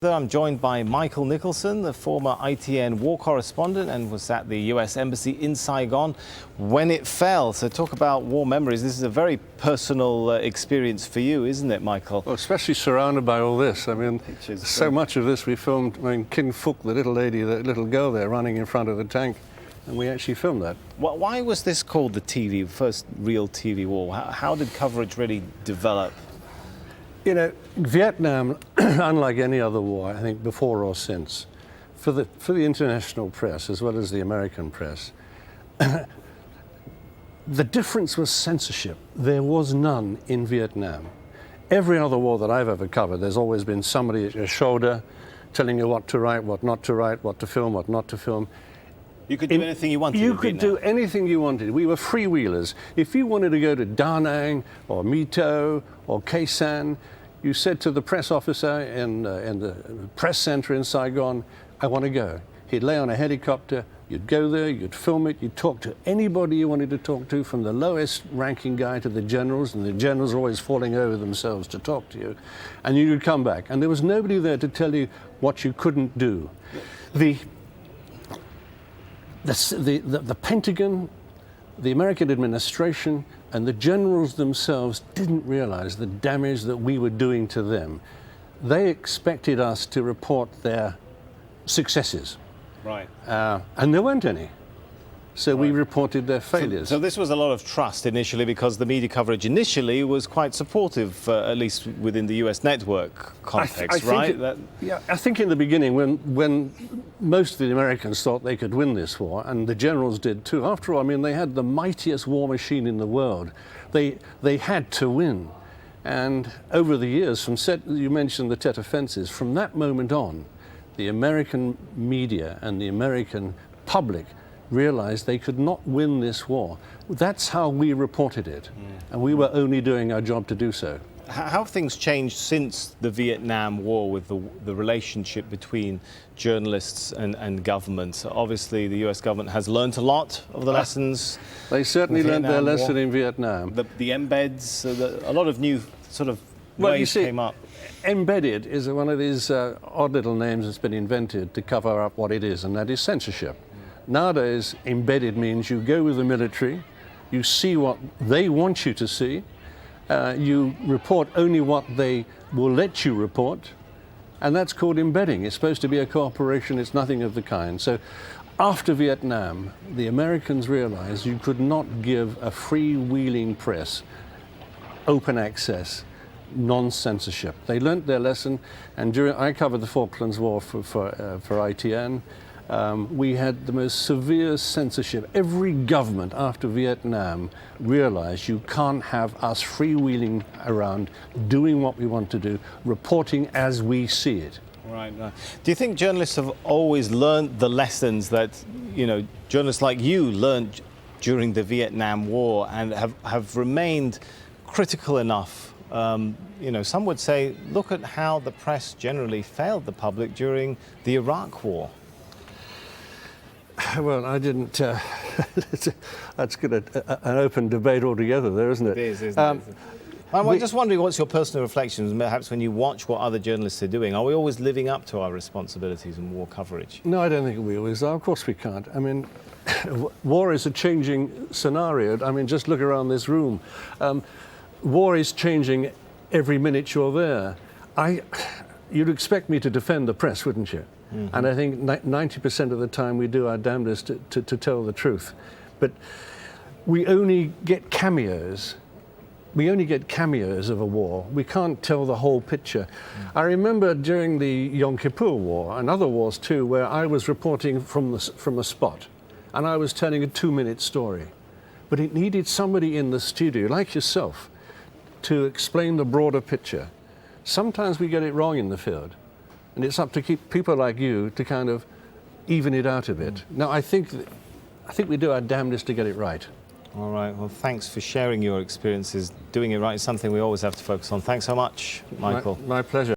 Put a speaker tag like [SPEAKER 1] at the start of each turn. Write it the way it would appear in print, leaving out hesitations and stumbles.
[SPEAKER 1] I'm joined by Michael Nicholson, the former ITN war correspondent and was at the US Embassy in Saigon when it fell. So talk about war memories. This is a very personal experience for you, isn't it, Michael?
[SPEAKER 2] Well, especially surrounded by all this. I mean, so much of this we filmed. I mean, King Fook, the little lady, the little girl there running in front of the tank, and we actually filmed that.
[SPEAKER 1] Well, why was this called the first real TV war? How did coverage really develop?
[SPEAKER 2] You know, Vietnam, unlike any other war, I think, before or since, for the international press as well as the American press, the difference was censorship. There was none in Vietnam. Every other war that I've ever covered, there's always been somebody at your shoulder telling you what to write, what not to write, what to film, what not to film.
[SPEAKER 1] You could do anything you wanted.
[SPEAKER 2] You could do anything you wanted. We were freewheelers. If you wanted to go to Da Nang or My Lai or Khe Sanh, you said to the press officer in the press center in Saigon, I want to go. He'd lay on a helicopter, you'd go there, you'd film it, you'd talk to anybody you wanted to talk to, from the lowest ranking guy to the generals, and the generals are always falling over themselves to talk to you, and you'd come back. And there was nobody there to tell you what you couldn't do. The Pentagon, the American administration, and the generals themselves didn't realize the damage that we were doing to them. They expected us to report their successes.
[SPEAKER 1] Right.
[SPEAKER 2] And there weren't any. So we reported their failures.
[SPEAKER 1] So this was a lot of trust initially, because the media coverage initially was quite supportive, at least within the US network context, right?
[SPEAKER 2] I think in the beginning, when most of the Americans thought they could win this war, and the generals did too. After all, I mean, they had the mightiest war machine in the world. They had to win. And over the years, you mentioned the Tet Offensive, from that moment on, the American media and the American public realized they could not win this war. That's how we reported it, and we were only doing our job to do so.
[SPEAKER 1] How have things changed since the Vietnam War with the relationship between journalists and government? Obviously, the US government has learned a lot of the lessons.
[SPEAKER 2] They certainly learned their lesson in Vietnam.
[SPEAKER 1] The embeds, a lot of new sort of ways came up.
[SPEAKER 2] Embedded is one of these odd little names that's been invented to cover up what it is, and that is censorship. Nowadays, embedded means you go with the military, you see what they want you to see, you report only what they will let you report, and that's called embedding. It's supposed to be a cooperation, it's nothing of the kind. So after Vietnam, the Americans realized you could not give a freewheeling press open access, non-censorship. They learnt their lesson, and I covered the Falklands War for ITN. We had the most severe censorship. Every government after Vietnam realized you can't have us freewheeling around, doing what we want to do, reporting as we see it.
[SPEAKER 1] Right. Do you think journalists have always learned the lessons that, journalists like you learned during the Vietnam War, and have remained critical enough? Some would say, look at how the press generally failed the public during the Iraq War.
[SPEAKER 2] Well, I didn't. That's an open debate altogether, there, isn't it?
[SPEAKER 1] It is, isn't it? I'm just wondering, what's your personal reflections, perhaps when you watch what other journalists are doing? Are we always living up to our responsibilities in war coverage?
[SPEAKER 2] No, I don't think we always are. Of course we can't. I mean, war is a changing scenario. I mean, just look around this room. War is changing every minute you're there. You'd expect me to defend the press, wouldn't you? Mm-hmm. And I think 90% of the time we do our damnedest to tell the truth. But we only get cameos. We only get cameos of a war. We can't tell the whole picture. I remember during the Yom Kippur War, and other wars too, where I was reporting from a spot, and I was telling a 2-minute story. But it needed somebody in the studio, like yourself, to explain the broader picture. Sometimes we get it wrong in the field. And it's up to people like you to kind of even it out a bit. Now, I think we do our damnedest to get it right.
[SPEAKER 1] All right. Well, thanks for sharing your experiences. Doing it right is something we always have to focus on. Thanks so much, Michael.
[SPEAKER 2] My pleasure.